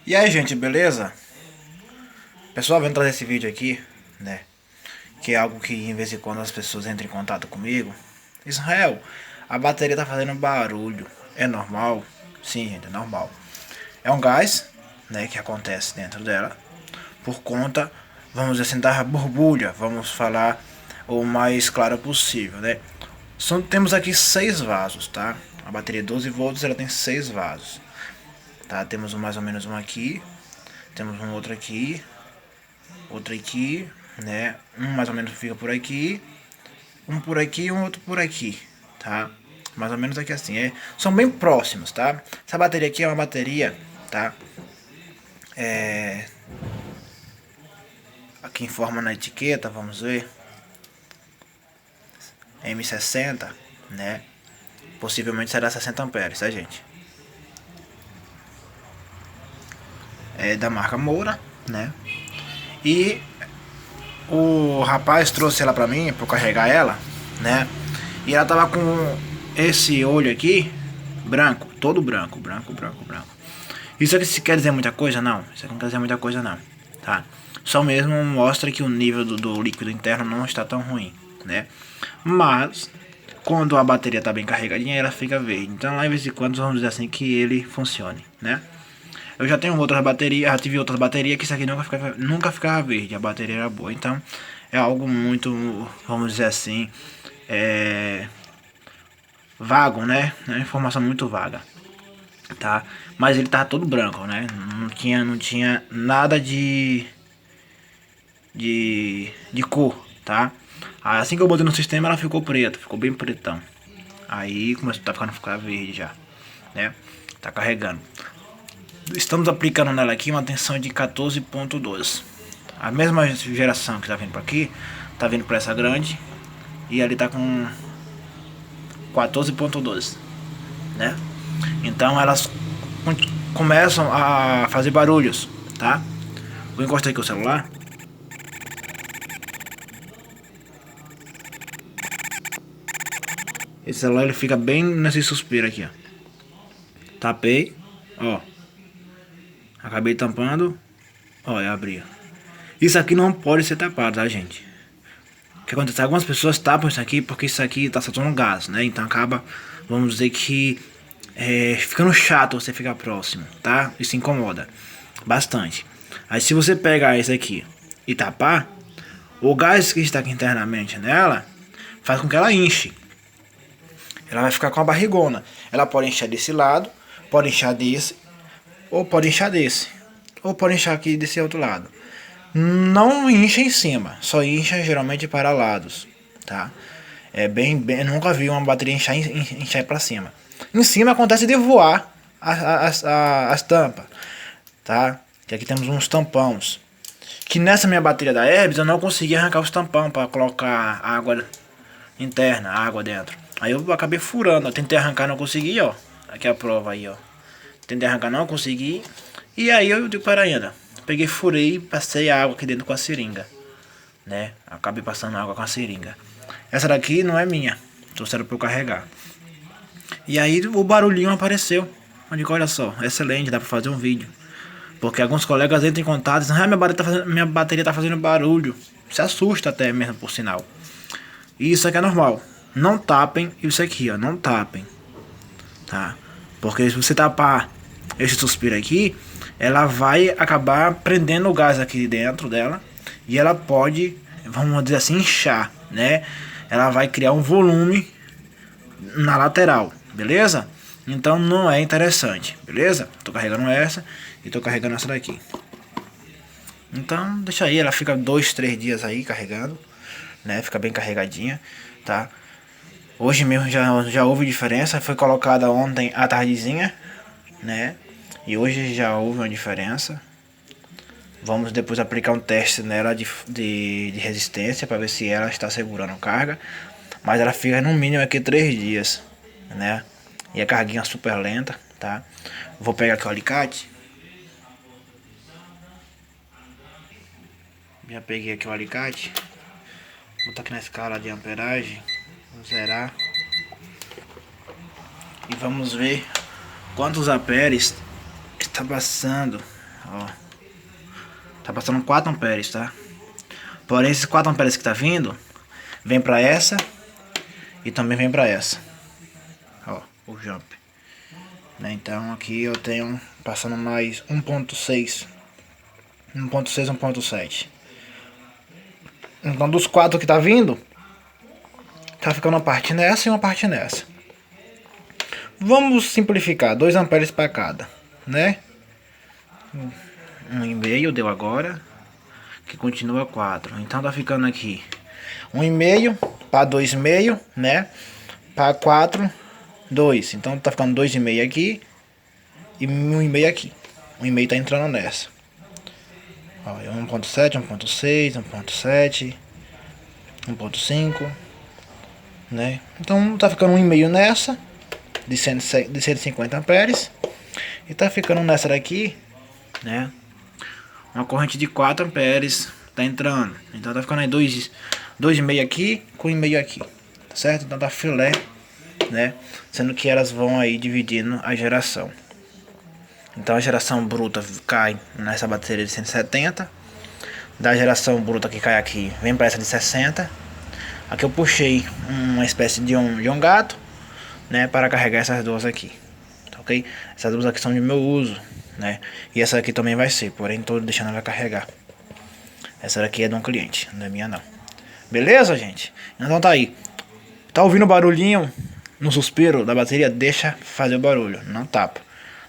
E aí, gente, beleza? Pessoal, vem trazer esse vídeo aqui, né? Que é algo que em vez em quando as pessoas entram em contato comigo. Israel, a bateria tá fazendo barulho. É normal? Sim, gente, é normal. É um gás, né, que acontece dentro dela. Por conta, vamos dizer assim, da borbulha. Vamos falar o mais claro possível, né? Temos aqui 6 vasos, tá? A bateria 12 volts, ela tem 6 vasos. Tá? Temos mais ou menos um aqui. Temos um outro aqui, né? Um mais ou menos fica por aqui, um por aqui e um outro por aqui, tá? Mais ou menos aqui assim, são bem próximos, tá? Essa bateria aqui é uma bateria, tá? Aqui informa na etiqueta, vamos ver, M60, né? Possivelmente será 60 amperes, tá, gente? É da marca Moura, né? E o rapaz trouxe ela pra mim, pra eu carregar ela, né? E ela tava com esse olho aqui, branco, todo branco, branco, branco, branco. Isso aqui se quer dizer muita coisa? Não. Isso aqui não quer dizer muita coisa não, tá? Só mesmo mostra que o nível do líquido interno não está tão ruim, né? Mas, quando a bateria está bem carregadinha, ela fica verde. Então lá em vez em quando vamos dizer assim que ele funcione, né? Eu já tenho outras baterias, já tive outras baterias que isso aqui nunca ficava verde, a bateria era boa. Então é algo muito, vamos dizer assim, vago, né? É uma informação muito vaga, tá? Mas ele tava todo branco, né? Não tinha nada de cor, tá? Assim que eu botei no sistema, ela ficou preta, ficou bem pretão. Aí começou a ficar verde já, né? Tá carregando. Estamos aplicando nela aqui uma tensão de 14,12. A mesma geração que tá vindo para aqui, tá vindo para essa grande e ali tá com 14,12, né? Então elas começam a fazer barulhos, tá? Vou encostar aqui o celular. Esse celular ele fica bem nesse suspiro aqui, ó. Tapei, ó. Acabei tampando, ó, e abri. Isso aqui não pode ser tapado, tá, gente? O que acontece? Algumas pessoas tapam isso aqui porque isso aqui tá soltando gás, né? Então acaba, vamos dizer que ficando chato você ficar próximo, tá? Isso incomoda bastante. Aí se você pegar esse aqui e tapar, o gás que está aqui internamente nela faz com que ela enche. Ela vai ficar com a barrigona. Ela pode inchar desse lado, pode inchar desse, ou pode inchar desse, ou pode inchar aqui desse outro lado. Não incha em cima, só incha geralmente para lados, tá? Eu nunca vi uma bateria inchar para cima. Em cima acontece de voar as tampas, tá? Que aqui temos uns tampões. Que nessa minha bateria da Herbs eu não consegui arrancar os tampão para colocar água interna, água dentro. Aí eu acabei furando, eu tentei arrancar, não consegui, ó. Aqui é a prova aí, ó. Tentei arrancar, não consegui. E aí eu digo para ainda. Peguei, furei, passei a água aqui dentro com a seringa, né? Acabei passando água com a seringa. Essa daqui não é minha, trouxeram para eu carregar. E aí o barulhinho apareceu. Eu digo, olha só, excelente, dá para fazer um vídeo. Porque alguns colegas entram em contato e dizem, minha bateria tá fazendo barulho. Se assusta até mesmo, por sinal. E isso aqui é normal. Não tapem isso aqui, ó. Não tapem, tá? Porque se você tapar esse suspiro aqui, ela vai acabar prendendo o gás aqui dentro dela. E ela pode, vamos dizer assim, inchar, né? Ela vai criar um volume na lateral, beleza? Então não é interessante, beleza? Tô carregando essa e tô carregando essa daqui. Então deixa aí, ela fica 2, 3 dias aí carregando, né? Fica bem carregadinha, tá? Hoje mesmo já houve diferença, foi colocada ontem à tardezinha, né? E hoje já houve uma diferença. Vamos depois aplicar um teste nela de resistência para ver se ela está segurando carga. Mas ela fica no mínimo aqui 3 dias, né? E a carguinha super lenta, tá? Vou pegar aqui o alicate. Já peguei aqui o alicate. Vou botar aqui na escala de amperagem. Vou zerar. E vamos ver quantos amperes está passando Ó. Tá passando 4 amperes, tá? Porém, esses 4 amperes que tá vindo, vem pra essa e também vem pra essa. Ó, o jump. Né? Então aqui eu tenho passando mais 1.6. 1.6, 1.7. Então dos 4 que tá vindo, tá ficando uma parte nessa e uma parte nessa. Vamos simplificar, 2 amperes para cada, né? 1,5 deu agora, que continua 4. Então tá ficando aqui 1,5 para 2,5, né? Para 4, 2. Então tá ficando 2,5 aqui e 1,5 aqui. 1,5 tá entrando nessa. Ó, 1.7, 1.6, 1.7, 1.5, né? Então tá ficando 1,5 nessa de 150 amperes e tá ficando nessa daqui, né? Uma corrente de 4 amperes tá entrando. Então tá ficando aí 2,5 aqui com 1,5 aqui, tá certo? Então tá filé, né? Sendo que elas vão aí dividindo a geração. Então a geração bruta cai nessa bateria de 170. Da geração bruta que cai aqui, vem para essa de 60. Aqui eu puxei uma espécie de um gato, né, para carregar essas duas aqui, tá ok? Essas duas aqui são de meu uso, né? E essa aqui também vai ser, porém estou deixando ela carregar. Essa daqui é de um cliente, não é minha não. Beleza, gente? Então tá aí. Tá ouvindo o barulhinho no suspiro da bateria? Deixa fazer o barulho, não tapa,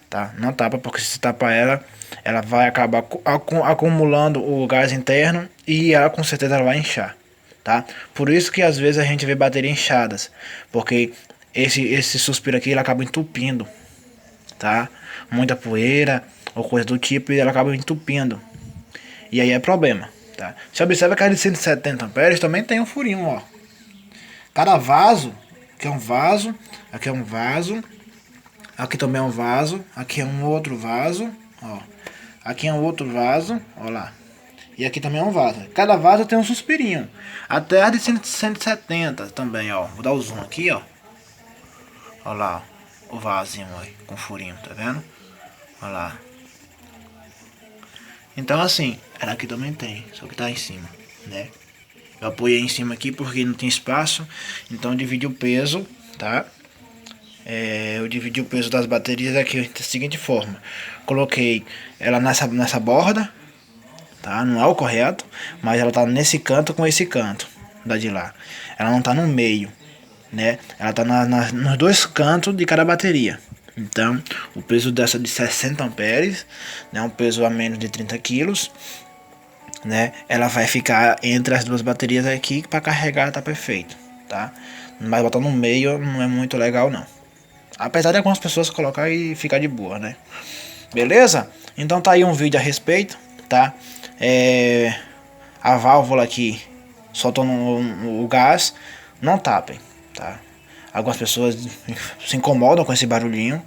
tá? Não tapa, porque se tapa ela vai acabar acumulando o gás interno e ela com certeza ela vai inchar, tá? Por isso que às vezes a gente vê bateria inchadas, porque esse suspiro aqui ele acaba entupindo, tá? Muita poeira ou coisa do tipo e ela acaba entupindo. E aí é problema, tá? Você observa que a de 170 amperes também tem um furinho, ó. Cada vaso, aqui é um vaso, aqui é um vaso, aqui também é um vaso, aqui é um outro vaso, ó. Aqui é um outro vaso, ó lá. E aqui também é um vaso. Cada vaso tem um suspirinho. Até a de 170 também, ó. Vou dar o zoom aqui, ó. Ó lá, ó, o vasinho aí, com furinho, tá vendo? Ó lá. Então assim, ela aqui também tem, só que tá em cima, né? Eu apoiei em cima aqui porque não tem espaço. Então eu dividi o peso, tá? Eu dividi o peso das baterias aqui da seguinte forma. Coloquei ela nessa borda, tá? Não é o correto, mas ela tá nesse canto com esse canto da de lá. Ela não tá no meio, né? Ela tá nos dois cantos de cada bateria. Então, o peso dessa de 60 amperes, né? Um peso a menos de 30 quilos, né? Ela vai ficar entre as duas baterias aqui para carregar, tá perfeito, tá? Mas botar no meio não é muito legal não. Apesar de algumas pessoas colocar e ficar de boa, né? Beleza? Então tá aí um vídeo a respeito, tá? A válvula aqui soltando o gás, não tapem, tá? Algumas pessoas se incomodam com esse barulhinho,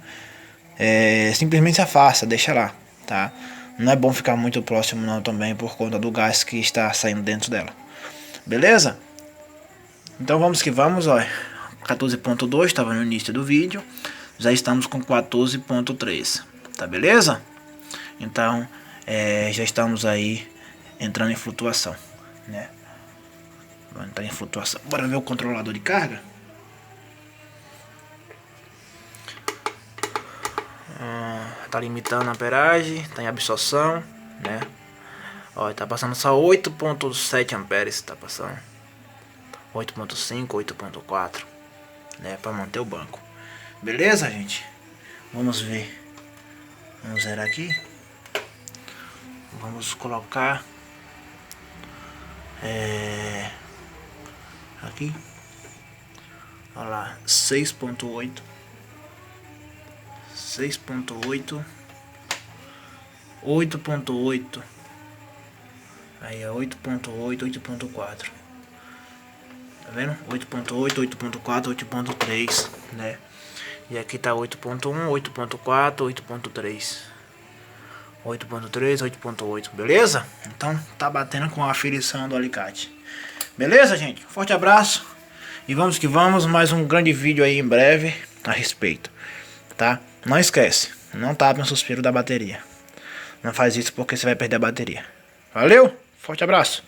simplesmente se afasta, deixa lá, tá? Não é bom ficar muito próximo não também por conta do gás que está saindo dentro dela. Beleza? Então vamos que vamos, ó. 14.2 estava no início do vídeo. Já estamos com 14.3, tá beleza? Então já estamos aí entrando em flutuação, né? Vamos entrar em flutuação. Bora ver o controlador de carga. Tá limitando a amperagem, tá em absorção, né? Ó, tá passando só 8.7 amperes, tá passando 8.5, 8.4, né, para manter o banco. Beleza, gente? Vamos ver. Vamos zerar aqui. Vamos colocar aqui. Olha lá, 6.8, 6.8, 8.8. Aí é 8.8, 8.4. Tá vendo? 8.8, 8.4, 8.3, né? E aqui tá 8.1, 8.4, 8.3. 8.3, 8.8, beleza? Então tá batendo com a aferição do alicate. Beleza, gente? Forte abraço. E vamos que vamos, mais um grande vídeo aí em breve a respeito, tá? Não esquece, não tape o suspiro da bateria. Não faz isso porque você vai perder a bateria. Valeu, forte abraço.